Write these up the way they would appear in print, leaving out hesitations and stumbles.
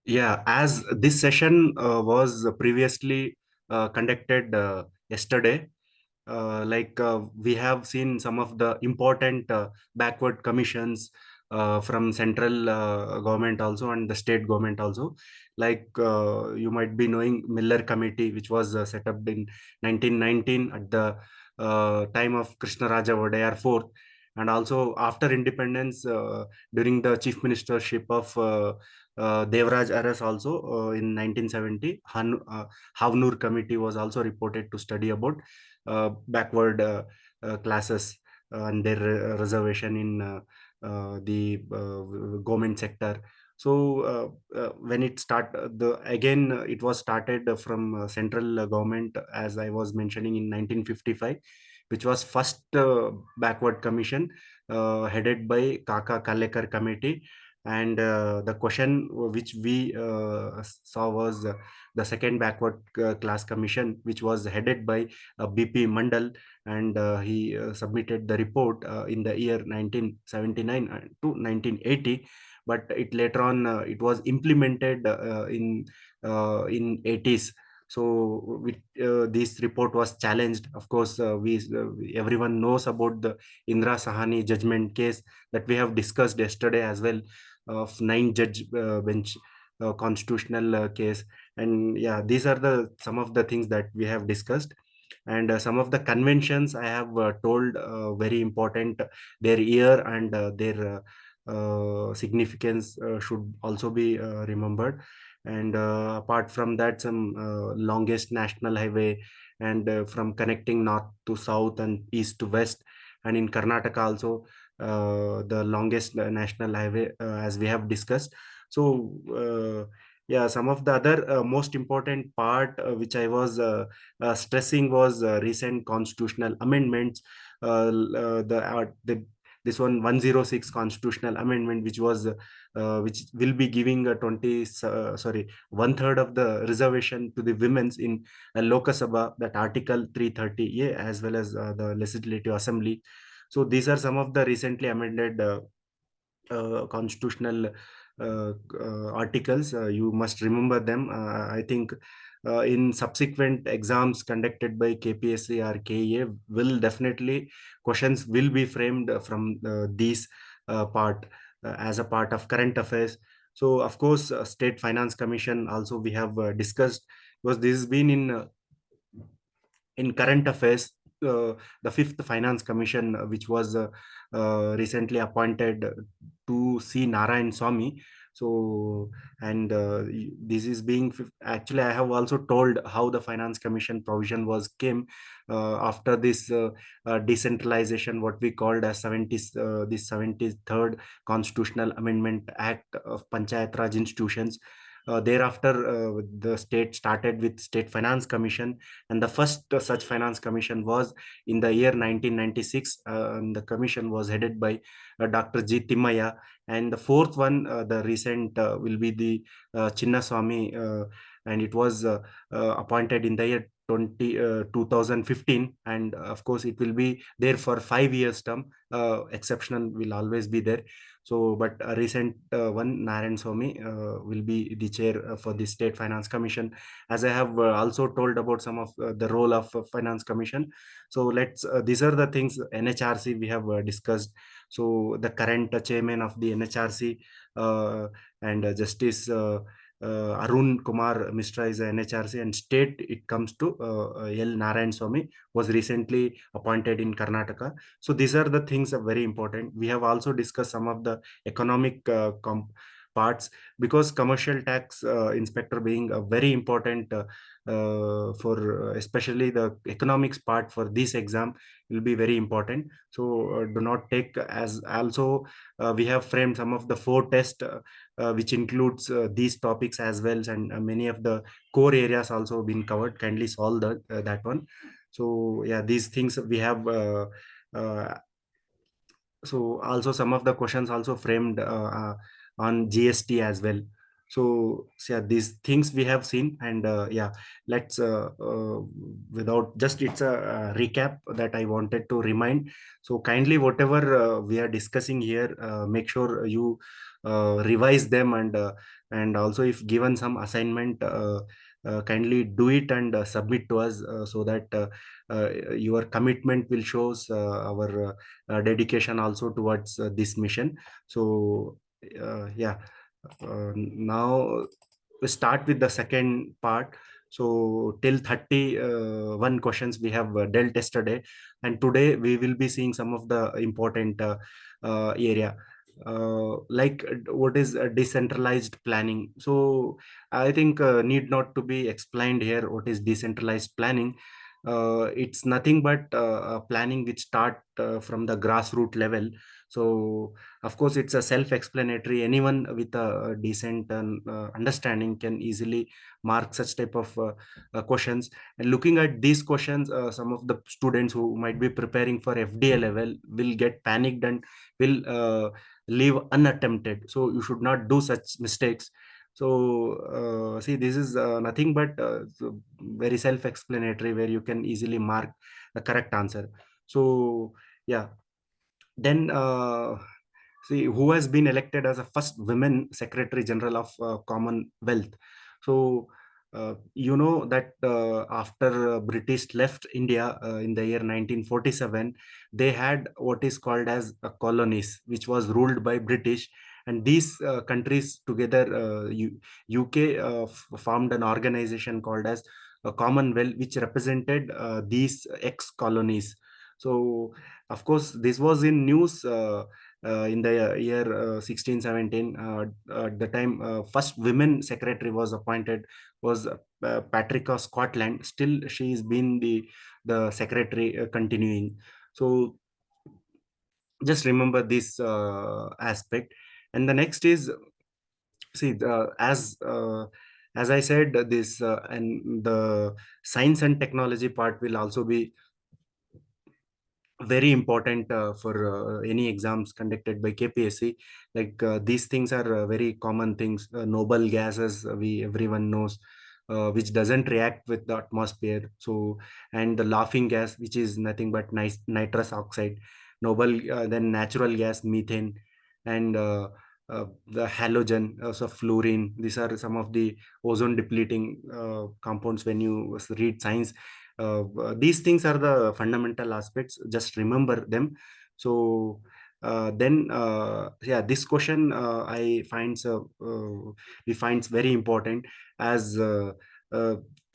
Yeah, as this session was previously conducted yesterday, we have seen some of the important backward commissions from central government also and the state government also. You might be knowing Miller Committee, which was set up in 1919 at the time of Krishnaraja Wadayar IV, and also after independence during the chief ministership of Devraj Aras also in 1970. Havnur Committee was also reported to study about backward classes and their reservation in the government sector. So when it it was started from central government, as I was mentioning, in 1955, which was first backward commission headed by Kaka Kalekar Committee. And the question which we saw was the second backward class commission, which was headed by BP Mandal, and he submitted the report in the year 1979 to 1980. But it later on it was implemented in 80s. So this report was challenged. Of course, everyone knows about the Indra Sahani judgment case that we have discussed yesterday as well, of 9 judge bench constitutional case. And yeah, these are the some of the things that we have discussed. And some of the conventions I have told very important, their year and their significance should also be remembered. And apart from that, some longest national highway, and from connecting north to south and east to west, and in Karnataka also the longest national highway, as we have discussed. So yeah, some of the other most important part which I was stressing was recent constitutional amendments. The this 106 constitutional amendment, which will be giving a 1/3 of the reservation to the women's in Lok Sabha, that Article 330A, as well as the Legislative Assembly. So these are some of the recently amended constitutional articles. You must remember them. I think in subsequent exams conducted by KPSC or KEA, will definitely questions will be framed from these part as a part of current affairs. So of course, State Finance Commission also we have discussed, because this has been in current affairs. The fifth finance commission, which was recently appointed to see Narayan Swamy. So, and this is being actually, I have also told how the finance commission provision was came after this decentralization, what we called as 70s, this 73rd Constitutional Amendment Act of Panchayat Raj institutions. Thereafter, the state started with State Finance Commission, and the first such finance commission was in the year 1996. And the commission was headed by Dr. G. Timmaya. And the fourth one, the recent, will be the Chinnaswamy, and it was appointed in the year 2015. And of course, it will be there for 5 years term. Exceptional will always be there. So, but a recent one, Narayan Swamy, will be the chair for the State Finance Commission. As I have also told about some of the role of Finance Commission. So these are the things NHRC we have discussed. So the current chairman of the NHRC, and Justice Arun Kumar Mishra is a NHRC, and state it comes to L. Narayan Swamy, was recently appointed in Karnataka. So these are the things are very important. We have also discussed some of the economic parts, because commercial tax inspector being a very important for especially the economics part for this exam will be very important. So do not take, as also we have framed some of the 4 tests which includes these topics as well, and many of the core areas also been covered. Kindly solve that one. So yeah, these things we have uh, so also some of the questions also framed on GST as well. So yeah, these things we have seen. And yeah, let's without just, it's a recap that I wanted to remind. So kindly, whatever we are discussing here, make sure you revise them, and also if given some assignment, kindly do it and submit to us, so that your commitment will shows our dedication also towards this mission. So yeah, now we start with the second part. So till 31 questions we have dealt yesterday, and today we will be seeing some of the important area, what is decentralized planning. So I think need not to be explained here what is decentralized planning. It's nothing but planning which start from the grassroots level. So of course it's a self-explanatory. Anyone with a decent understanding can easily mark such type of questions. And looking at these questions, some of the students who might be preparing for FDA level will get panicked and will leave unattempted. So you should not do such mistakes. So see, this is nothing but very self-explanatory, where you can easily mark the correct answer. So yeah, then see who has been elected as a first women secretary general of Commonwealth. So you know that after British left India in the year 1947, they had what is called as colonies, which was ruled by British. And these countries together, UK formed an organization called as a Commonwealth, which represented these ex colonies. So of course this was in news in the year 1617. At the time, first women secretary was appointed was Patricia Scotland. Still she is been the secretary continuing. So just remember this aspect. And the next is, see, as I said, this and the science and technology part will also be very important for any exams conducted by KPSC. Like these things are very common things. Noble gases, we everyone knows, which doesn't react with the atmosphere. So, and the laughing gas, which is nothing but nitrous oxide. Noble, then natural gas, methane, and the halogen, so fluorine. These are some of the ozone depleting compounds. When you read science, these things are the fundamental aspects. Just remember them. So then yeah, this question I finds we finds very important, as uh,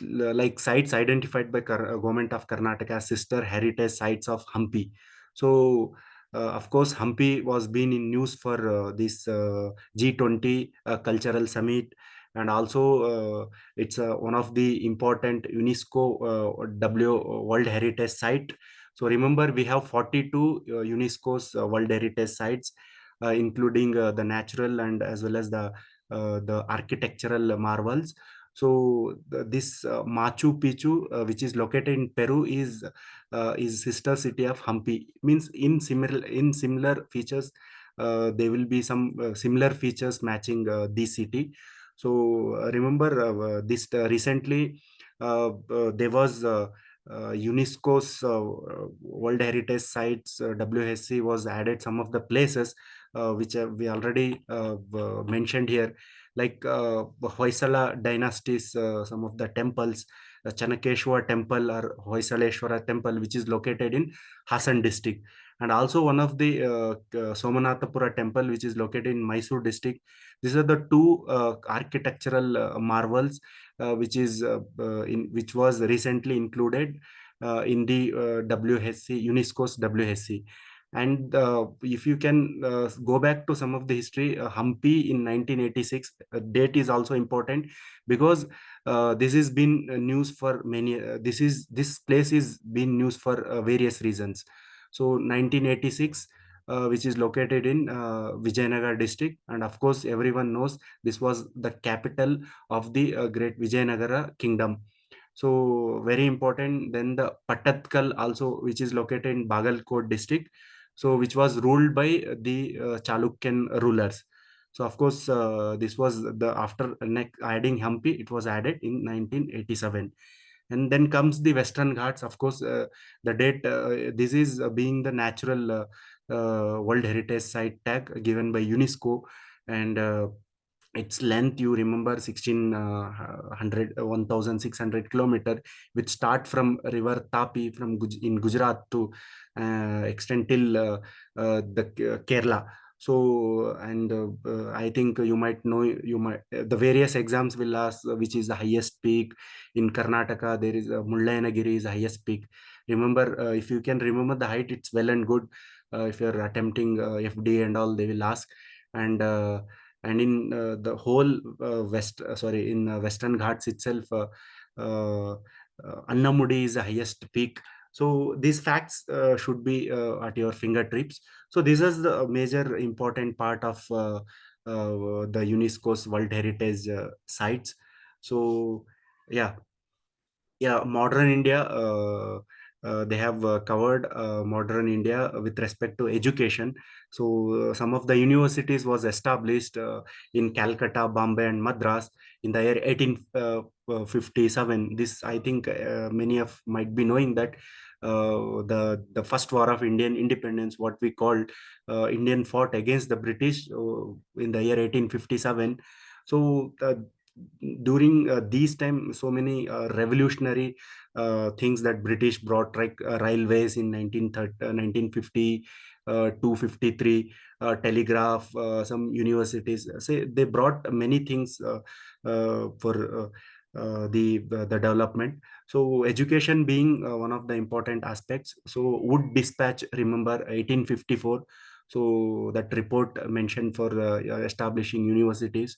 like sites identified by government of Karnataka as sister heritage sites of Hampi. So of course Hampi was been in news for this G20 cultural summit. And also it's one of the important UNESCO W World Heritage Site. So remember, we have 42 UNESCO's World Heritage Sites, including the natural and as well as the architectural marvels. So this Machu Picchu, which is located in Peru, is sister city of Hampi. Means in similar features, there will be some similar features matching this city. So remember this recently there was UNESCO's World Heritage Sites, WHC was added some of the places which we already mentioned here, like Hoysala dynasties, some of the temples, Chanakeshwar temple or Hoysaleshwara temple, which is located in Hassan district, and also one of the Somanathapura temple, which is located in Mysore district. These are the two architectural marvels which was recently included in the WHC, UNESCO's WHC. And if you can go back to some of the history, Hampi in 1986, date is also important, because this has been news for many. This place is been news for various reasons. So 1986, which is located in Vijayanagar district, and of course everyone knows this was the capital of the great Vijayanagara kingdom. So very important. Then the Patatkal also, which is located in Bagalkot district, so which was ruled by the Chalukyan rulers. So of course this was the after adding Hampi, it was added in 1987. And then comes the Western Ghats. Of course the date, this is being the natural World Heritage Site tag given by UNESCO. and its length, you remember, 1600 1600 kilometer, which start from river Tapi from in Gujarat to extend till the Kerala. So, and I think you might know, you might the various exams will ask which is the highest peak in Karnataka. There is Mullayanagiri is the highest peak. Remember, if you can remember the height, it's well and good. If you're attempting FD and all, they will ask. And in the whole Western Ghats itself, uh, Annamudi is the highest peak. So these facts should be at your fingertips. So this is the major important part of the UNESCO's World Heritage sites. So yeah, yeah, modern India, they have covered modern India with respect to education. So some of the universities was established in Calcutta, Bombay and Madras in the year 1857. This, I think, many of might be knowing that the first war of Indian independence, what we called Indian fought against the British in the year 1857. So during these time, so many revolutionary things that British brought, like railways in 1950, 253, telegraph, some universities say they brought many things for the development. So education being one of the important aspects. So wood dispatch, remember 1854. So that report mentioned for establishing universities.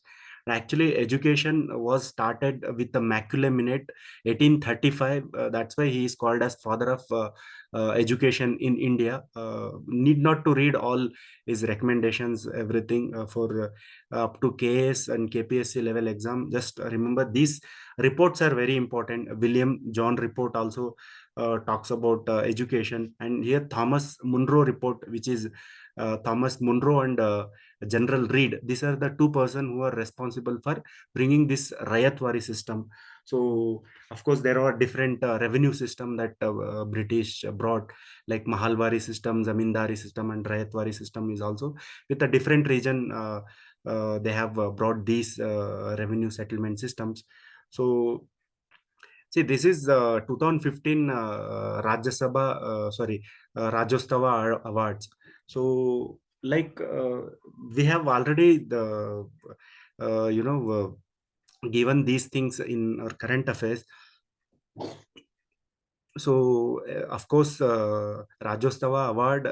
Actually, education was started with the Macaulay Minute, 1835. That's why he is called as father of education in India. Need not to read all his recommendations, everything for up to KS and KPSC level exam. Just remember these reports are very important. William John report also talks about education, and here Thomas Munro report, which is Thomas Munro and General Reed. These are the two person who are responsible for bringing this Rayatwari system. So, of course, there are different revenue system that British brought, like Mahalwari system, Zamindari system, and Rayatwari system is also with a different region. They have brought these revenue settlement systems. So, see, this is 2015 Rajya Sabha, Rajyostava Awards. So, like we have already given these things in our current affairs. So of course, Rajyostava award,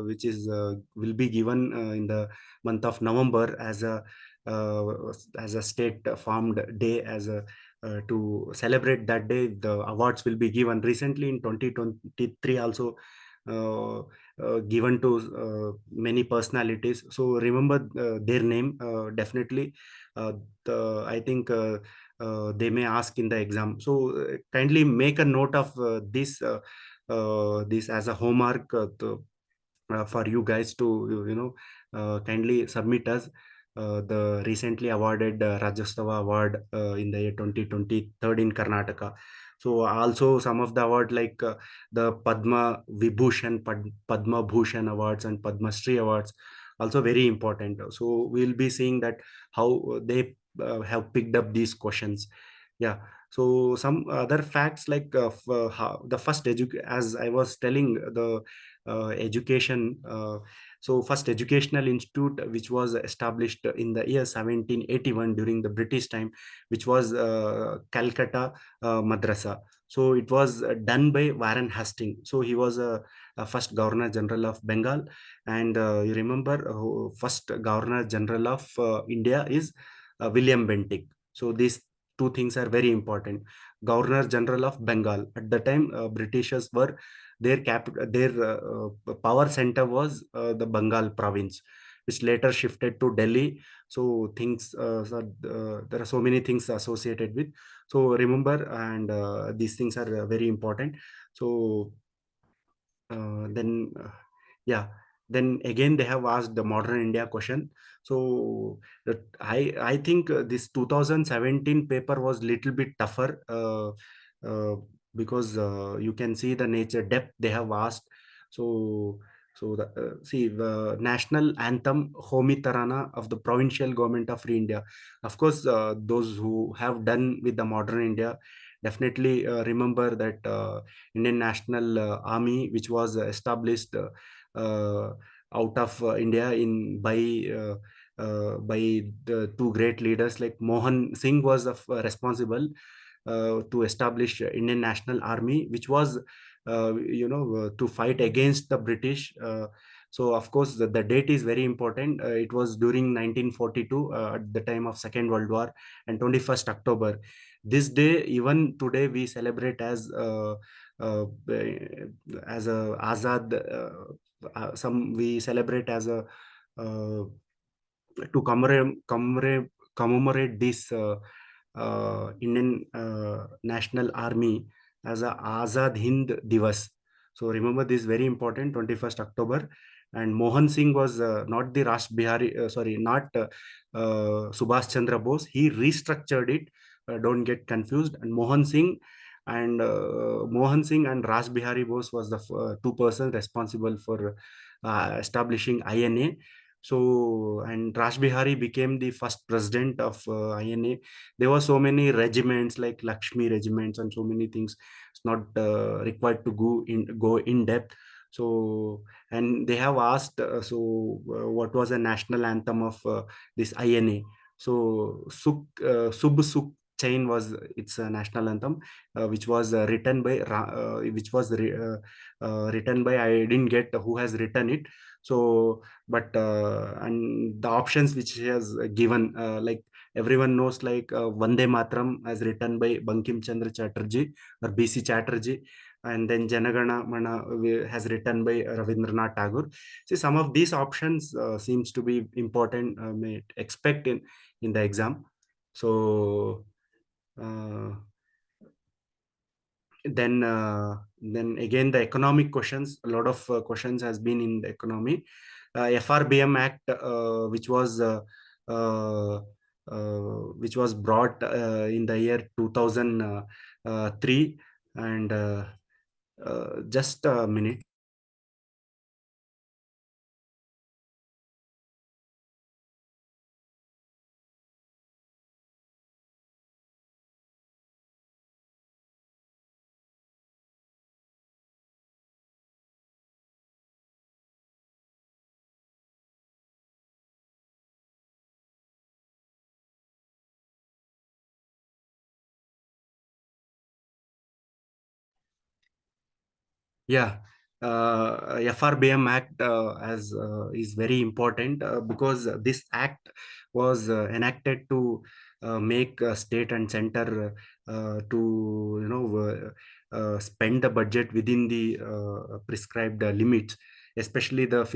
which is will be given in the month of November uh, as a state farmed day, as a to celebrate that day. The awards will be given. Recently in 2023 also uh, given to many personalities. So remember their name definitely. I think they may ask in the exam. So kindly make a note of this as a homework for you guys to kindly submit us the recently awarded Rajyostava Award in the year 2023 in Karnataka. So also some of the award like the Padma Vibhushan, Padma Bhushan awards and Padma Shri awards, also very important. So we'll be seeing that how they have picked up these questions. Yeah. So some other facts like how the first as I was telling, the education. So first educational institute which was established in the year 1781 during the British time, which was Calcutta Madrasa. So it was done by Warren Hastings. So he was a first Governor General of Bengal, and you remember first Governor General of India is William Bentinck. So these two things are very important. Governor General of Bengal at the time, Britishers were their power center was the Bengal province, which later shifted to Delhi. So there are so many things associated with. So remember, and these things are very important. So then yeah, then again they have asked the modern India question. So I think this 2017 paper was little bit tougher, because you can see the nature depth they have asked. So So see the national anthem Homi Tarana of the provincial government of India. Of course, those who have done with the modern India definitely remember that Indian National Army, which was established uh, out of India by the two great leaders like Mohan Singh was responsible to establish Indian National Army, which was to fight against the British. So of course the date is very important. It was during 1942 at the time of Second World War, and 21st October. This day, even today, we celebrate uh, as a Azad. Some we celebrate as a uh, to commemorate this Indian National Army as a Azad Hind Divas. So remember this very important 21st October. And Mohan Singh was not the Rash Bihari, sorry, not Subhash Chandra Bose. He restructured it. Don't get confused. And Mohan Singh and Rash Bihari Bose was the two persons responsible for establishing INA. So, and Raj Bihari became the first president of INA. There were so many regiments like Lakshmi regiments and so many things. It's not required to go in depth. So, and they have asked, what was the national anthem of this INA? So, Sub Sukh Chain was its national anthem, written by, I didn't get who has written it. So but and the options which he has given, like everyone knows, like Vande Matram as written by Bankim Chandra Chatterjee or BC Chatterjee, and then Janagana Mana has written by Ravindranath Tagore. See, some of these options seems to be important, may expect in the exam. So uh, then again the economic questions, a lot of questions has been in the economy. FRBM Act, uh, which was brought in the year 2003. And just a minute. Yeah, FRBM Act as is very important because this act was enacted to make state and center to spend the budget within the prescribed limits, especially the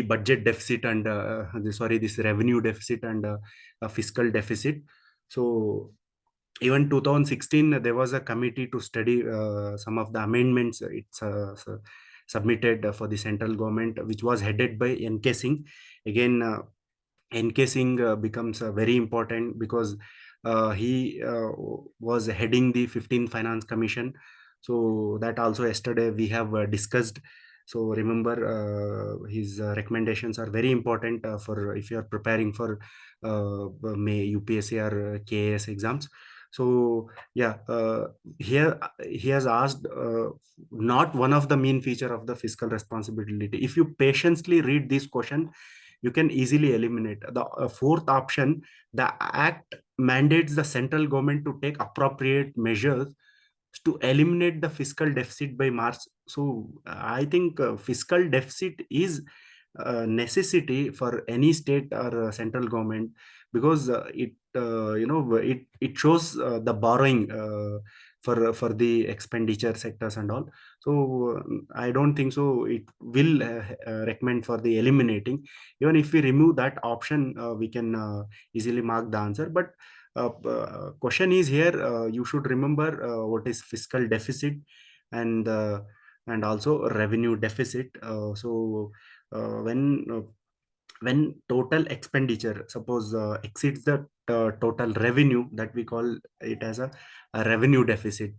budget deficit and this revenue deficit and fiscal deficit. So even 2016 there was a committee to study some of the amendments submitted for the central government, which was headed by NK Singh. Again, NK Singh becomes very important because he was heading the 15th Finance Commission. So that also yesterday we have discussed. So remember, his recommendations are very important for if you are preparing for may UPSC or KAS exams. So yeah, here he has asked not one of the main feature of the fiscal responsibility. If you patiently read this question, you can easily eliminate the fourth option. The act mandates the central government to take appropriate measures to eliminate the fiscal deficit by March. So I think fiscal deficit is a necessity for any state or central government, because it shows the borrowing for the expenditure sectors and all. So I don't think so it will recommend for the eliminating. Even if we remove that option, we can easily mark the answer. But question is here, you should remember what is fiscal deficit and and also revenue deficit. When when total expenditure suppose exceeds the total revenue, that we call it as a revenue deficit.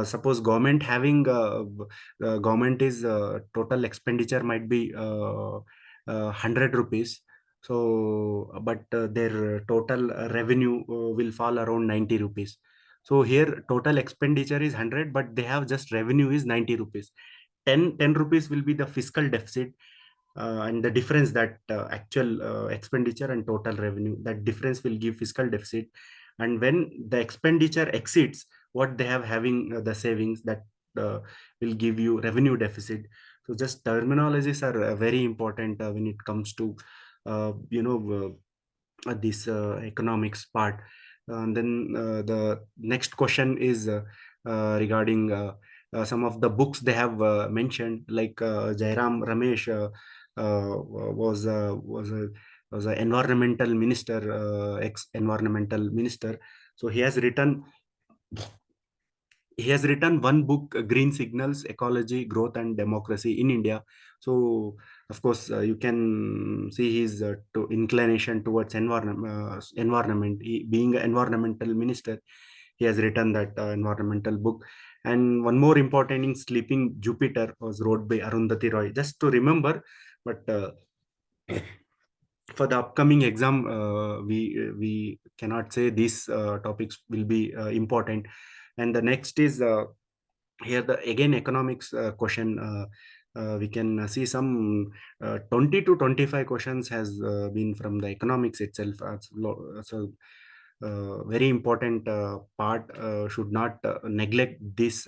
Suppose government having government is total expenditure might be 100 rupees. So but their total revenue will fall around 90 rupees. So here total expenditure is 100, but they have just revenue is 90 rupees. 10 rupees will be the fiscal deficit, and the difference, that actual expenditure and total revenue, that difference will give fiscal deficit. And when the expenditure exceeds what they have having the savings, that uh, will give you revenue deficit. So just terminologies are very important when it comes to this economics part. And then the next question is regarding some of the books they have mentioned, like Jairam Ramesh was a environmental minister, ex environmental minister. So he has written one book, Green Signals, Ecology, Growth and Democracy in India. So of course you can see his inclination towards environment. Being an environmental minister, he has written that environmental book. And one more important in Sleeping Jupiter was wrote by Arundhati Roy, just to remember. But for the upcoming exam, we cannot say these topics will be important. And the next is here the again economics question. We can see some 20 to 25 questions has been from the economics itself. So very important part, should not neglect this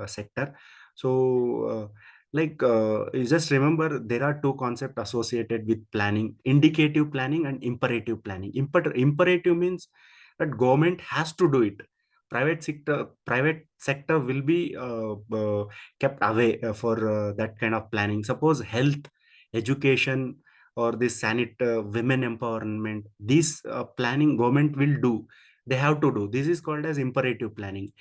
sector. So you just remember there are two concepts associated with planning: indicative planning and imperative planning. Imperative means that government has to do it. Private sector will be kept away for that kind of planning. Suppose health, education, or this women empowerment, this planning government will do. They have to do. This is called as imperative planning.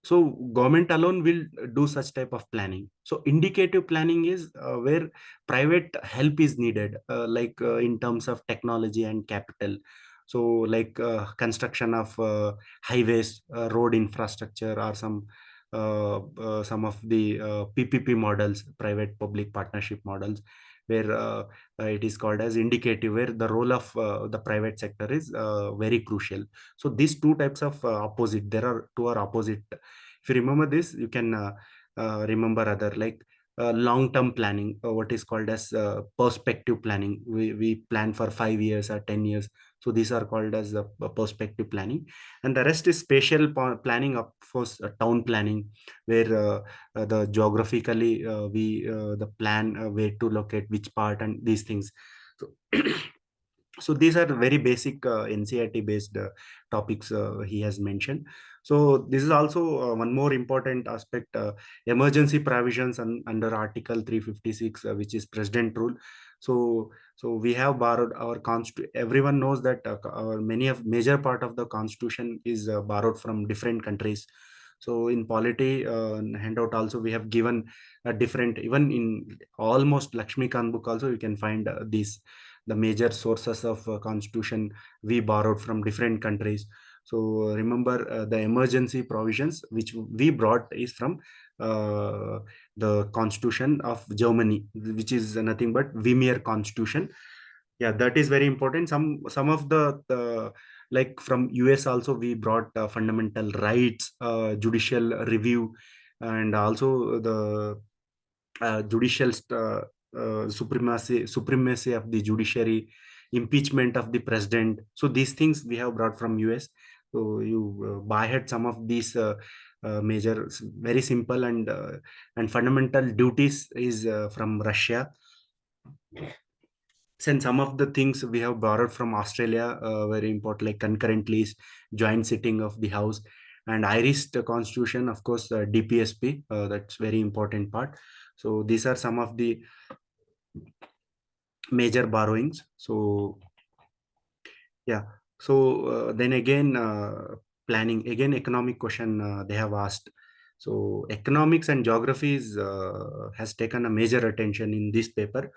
So government alone will do such type of planning. So indicative planning is where private help is needed, in terms of technology and capital. So construction of highways, road infrastructure, or some of the PPP models, private public partnership models, where it is called as indicative, where the role of the private sector is very crucial. So these two types of opposite, there are two are opposite. If you remember this, you can remember other, like long term planning, what is called as perspective planning. We plan for 5 years or 10 years. So these are called as perspective planning. And the rest is spatial planning, of course town planning, where the geographically we the plan where to locate which part and these things. So so these are very basic NCERT based topics he has mentioned. So this is also one more important aspect, emergency provisions under Article 356, which is President rule. So we have borrowed our constitution. Everyone knows that our many of major part of the constitution is borrowed from different countries. So in polity handout also we have given a different, even in almost Lakshmikant book also you can find these the major sources of constitution we borrowed from different countries. So remember the emergency provisions which we brought is from uh, the constitution of Germany, which is nothing but Weimar constitution. Yeah, that is very important. Some of the like from US also we brought fundamental rights, judicial review, and also the judicial supremacy of the judiciary, impeachment of the president. So these things we have brought from US. So you by head some of these major, very simple and fundamental duties is from Russia. Since some of the things we have borrowed from Australia, very important, like concurrent list, joint sitting of the house, and Irish constitution, of course, DPSP, that's very important part. So these are some of the major borrowings. So yeah. So then again, planning again, economic question they have asked. So economics and geographies has taken a major attention in this paper.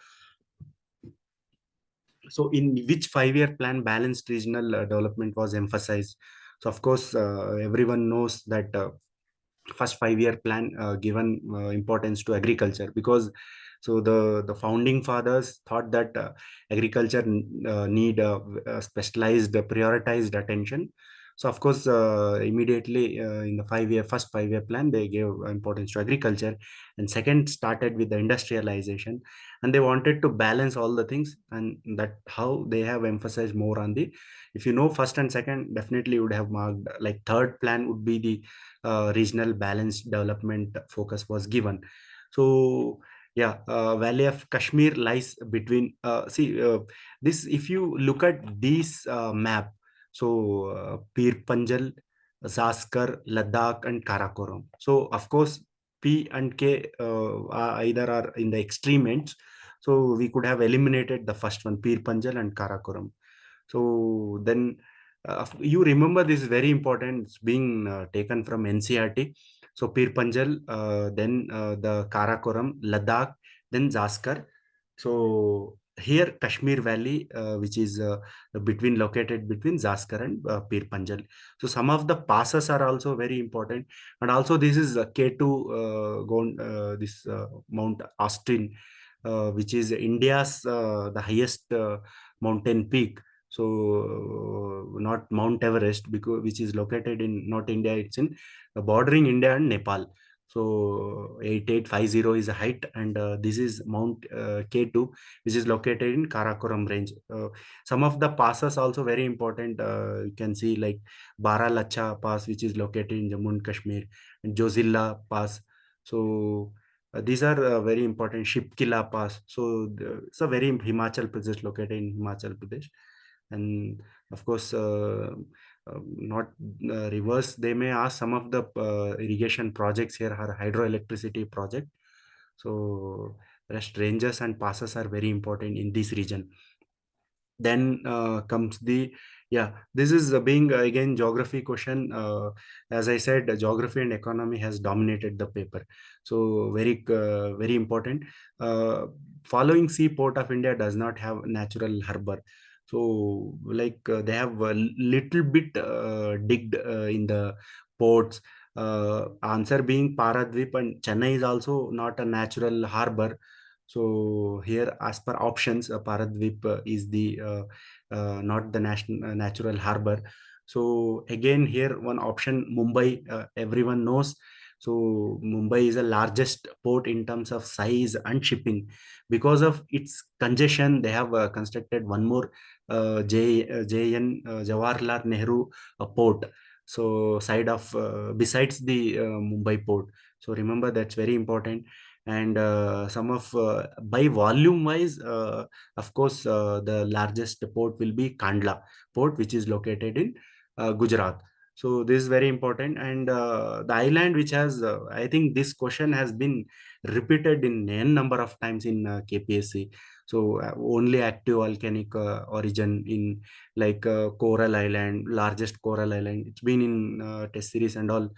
So in which 5-year plan balanced regional development was emphasized? So of course, everyone knows that first 5-year plan given importance to agriculture, because so the founding fathers thought that agriculture need specialized prioritized attention. So of course, immediately in the 5-year first 5-year plan, they gave importance to agriculture, and second started with the industrialization, and they wanted to balance all the things, and that how they have emphasized more on the, if you know first and second, definitely you would have marked, like third plan would be the regional balanced development focus was given. So yeah, Valley of Kashmir lies between, this, if you look at this map, so Pir Panjal, Zaskar, Ladakh and Karakoram. So of course P and K are either are in the extreme ends, so we could have eliminated the first one, Pir Panjal and Karakoram. So then you remember this is very important. It's being taken from NCRT. So Pir Panjal, then the Karakoram, Ladakh, then Zaskar. So here Kashmir Valley, which is between located between Zaskar and Pir Panjal. So some of the passes are also very important, and also this is K2 this Mount Austin, which is India's the highest mountain peak. So not Mount Everest, because which is located in not India, it's in bordering India and Nepal. So 8850 is a height, and this is Mount K2, which is located in Karakoram range. Some of the passes also very important. You can see like Baralacha Pass, which is located in Jammu and Kashmir, and Jozilla Pass. So these are very important. Shipkila Pass. So it's a very Himachal Pradesh, located in Himachal Pradesh. And of course, not reverse, they may ask some of the irrigation projects here are hydroelectricity project. So rest ranges and passes are very important in this region. Then comes the, yeah, this is being again geography question. As I said, geography and economy has dominated the paper, so very important. uh, Following seaport of India does not have natural harbor. So like they have a little bit digged in the ports. Answer being Paradvip and Chennai is also not a natural harbor. So here, as per options, Paradvip is the not the national natural harbor. So again, here one option, Mumbai, everyone knows. So Mumbai is the largest port in terms of size and shipping. Because of its congestion, they have constructed one more JN Jawaharlal Nehru port. So side of besides the Mumbai port. So remember, that's very important. And some of by volume wise, of course, the largest port will be Kandla port, which is located in Gujarat. So this is very important. And the island which has I think this question has been repeated in n number of times in KPSC. So only active volcanic origin in like Coral Island, largest Coral Island, it's been in test series and all.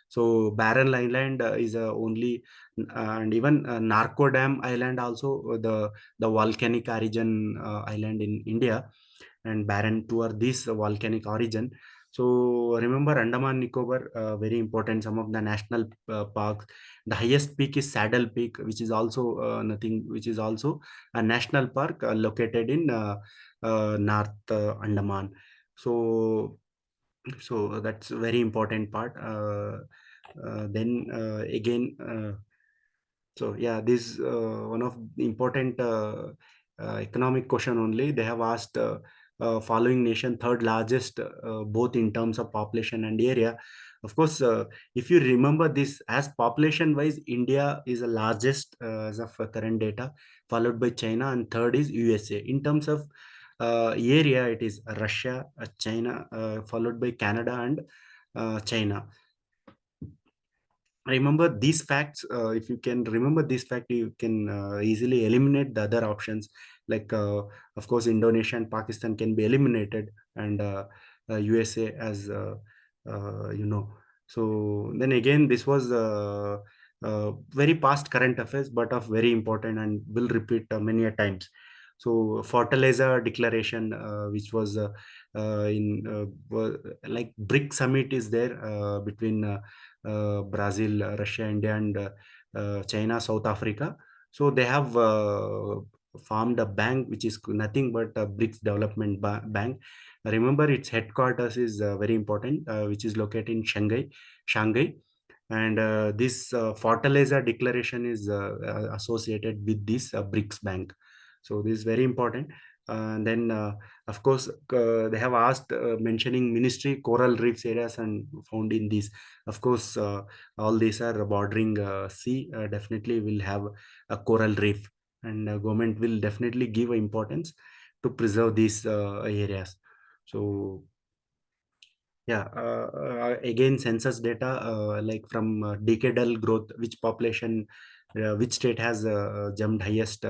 So Barren Island is only, and even Narco Dam Island also, the volcanic origin island in India, and barren toward this volcanic origin. So remember Andaman Nicobar, very important. Some of the national parks. The highest peak is Saddle Peak, which is also nothing, which is also a national park located in North Andaman. So that's a very important part. Then again. So yeah, this one of the important economic question only. They have asked following nation third largest, both in terms of population and area. Of course, if you remember this, as population wise, India is the largest as of current data, followed by China, and third is USA. In terms of area, it is Russia, China, followed by Canada and China. Remember these facts. If you can remember this fact, you can easily eliminate the other options, like of course Indonesia and Pakistan can be eliminated, and USA as you know. So then again, this was very past current affairs, but of very important and will repeat many a times. So fertilizer declaration, which was in like BRIC summit is there between Brazil, Russia, India, and China, South Africa. So they have formed a bank which is nothing but a BRICS Development Bank. Remember, its headquarters is very important, which is located in Shanghai, and this fertilizer declaration is associated with this BRICS Bank. So this is very important. And then, of course, they have asked mentioning ministry coral reefs areas and found in these. Of course, all these are bordering sea. Definitely will have a coral reef, and government will definitely give importance to preserve these areas. So yeah, again, census data, like from decadal growth, which population, which state has jumped highest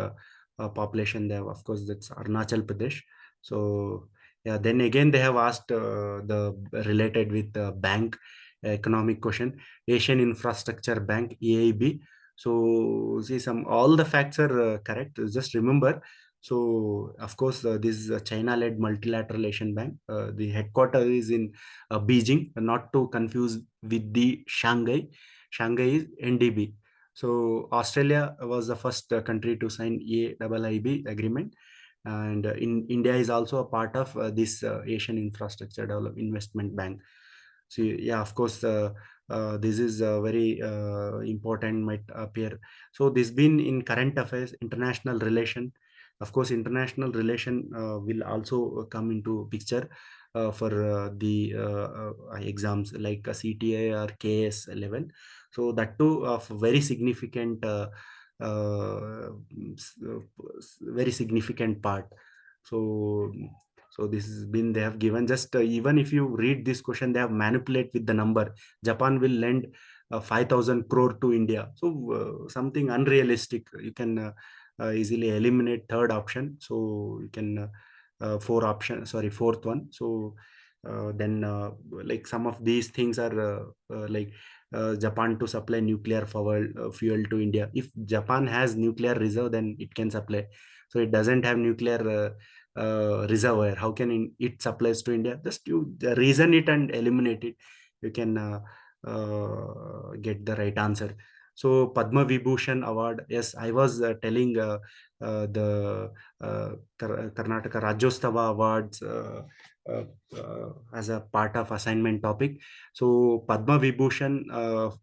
population there? Of course, that's Arunachal Pradesh. So yeah, then again, they have asked the related with bank economic question, Asian Infrastructure Bank, EIB. So see, some all the facts are correct. Just remember. So of course, this is a China-led multilateral Asian bank. The headquarters is in Beijing, not to confuse with the Shanghai. Shanghai is NDB. So Australia was the first country to sign AIIB agreement, and in India is also a part of this Asian Infrastructure Development Investment Bank. So yeah, of course, this is very important, might appear. So this been in current affairs, international relation. Of course, international relation will also come into picture for the exams like CTI or KS level. So that too of very significant, very significant part. So this has been, they have given just even if you read this question, they have manipulate with the number. Japan will lend 5,000 crore to India. So something unrealistic. You can easily eliminate third option. So you can fourth one. So then like some of these things are like Japan to supply nuclear fuel to India. If Japan has nuclear reserve, then it can supply. So it doesn't have nuclear reservoir. How can it supplies to India? Just you reason it and eliminate it. You can get the right answer. So Padma Vibhushan Award. Yes, I was telling the Karnataka Rajyostava Awards as a part of assignment topic. So Padma Vibhushan,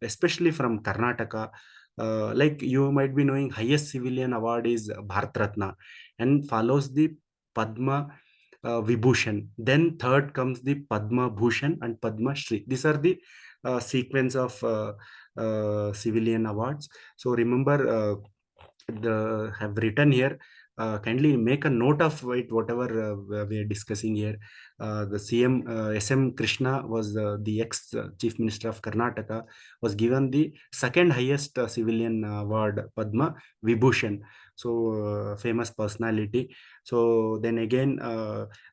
especially from Karnataka, like you might be knowing, highest civilian award is Bharat Ratna, and follows the Padma Vibhushan. Then third comes the Padma Bhushan and Padma Shri. These are the sequence of civilian awards. So remember, the have written here. Kindly make a note of it, whatever we are discussing here. The CM SM Krishna was the ex Chief Minister of Karnataka, was given the second highest civilian award, Padma Vibhushan. So famous personality. So then again,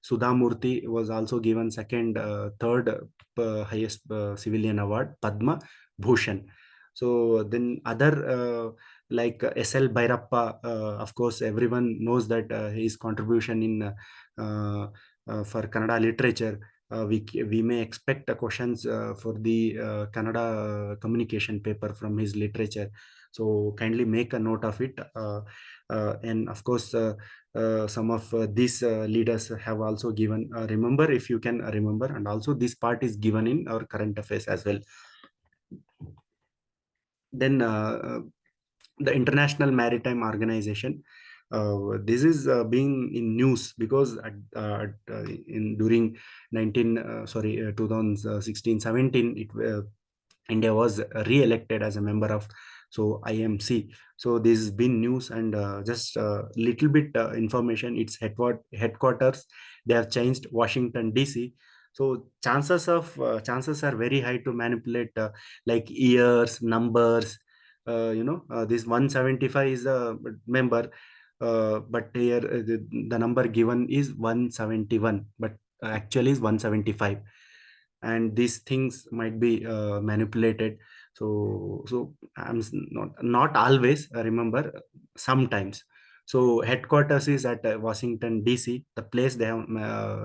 Sudha Murthy was also given second, third highest civilian award, Padma Bhushan. So then other like SL Bhairappa, of course, everyone knows that his contribution in for Kannada literature. We may expect questions for the Kannada communication paper from his literature. So kindly make a note of it. And of course, some of these leaders have also given. Remember, if you can remember, and also this part is given in our current affairs as well. Then the International Maritime Organization. This is being in news because in during 2016-17, India was re-elected as a member of IMC. So this has been news, and just a little bit information. Its headquarters, they have changed, Washington DC. So chances are very high to manipulate like years, numbers. This 175 is a member, but here the number given is 171, but actually is 175, and these things might be manipulated. So I'm not always, remember, sometimes. So headquarters is at Washington DC. The place they have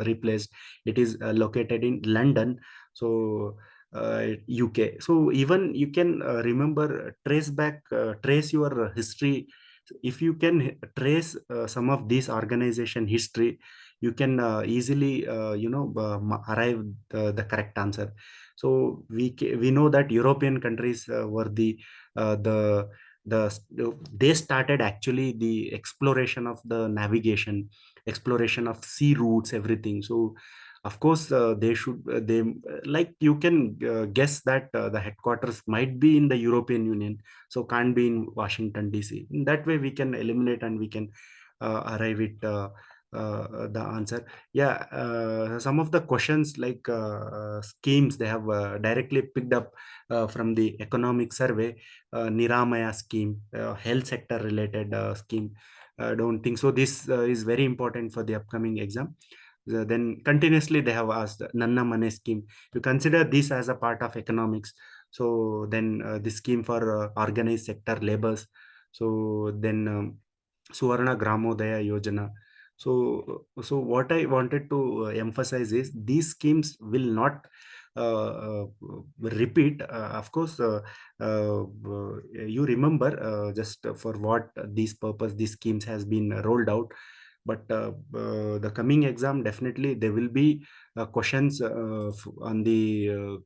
replaced, it is located in London. So UK. So even you can remember, trace your history. If you can trace some of these organization history, you can easily arrive the correct answer. So we know that European countries were the they started actually the exploration of the navigation, exploration of sea routes, everything. So of course they should they like you can guess that the headquarters might be in the European Union, so can't be in Washington DC. In that way we can eliminate and we can arrive at the answer. Yeah, some of the questions like schemes they have directly picked up from the economic survey. Niramaya scheme, health sector related scheme. I don't think so. This is very important for the upcoming exam. Then continuously they have asked Nanna Mane scheme. You consider this as a part of economics. So then the scheme for organized sector labors. So then Suvarna Gramodaya Yojana. So what I wanted to emphasize is these schemes will not repeat. Of course, you remember just for what these purpose these schemes has been rolled out. But the coming exam, definitely there will be questions on the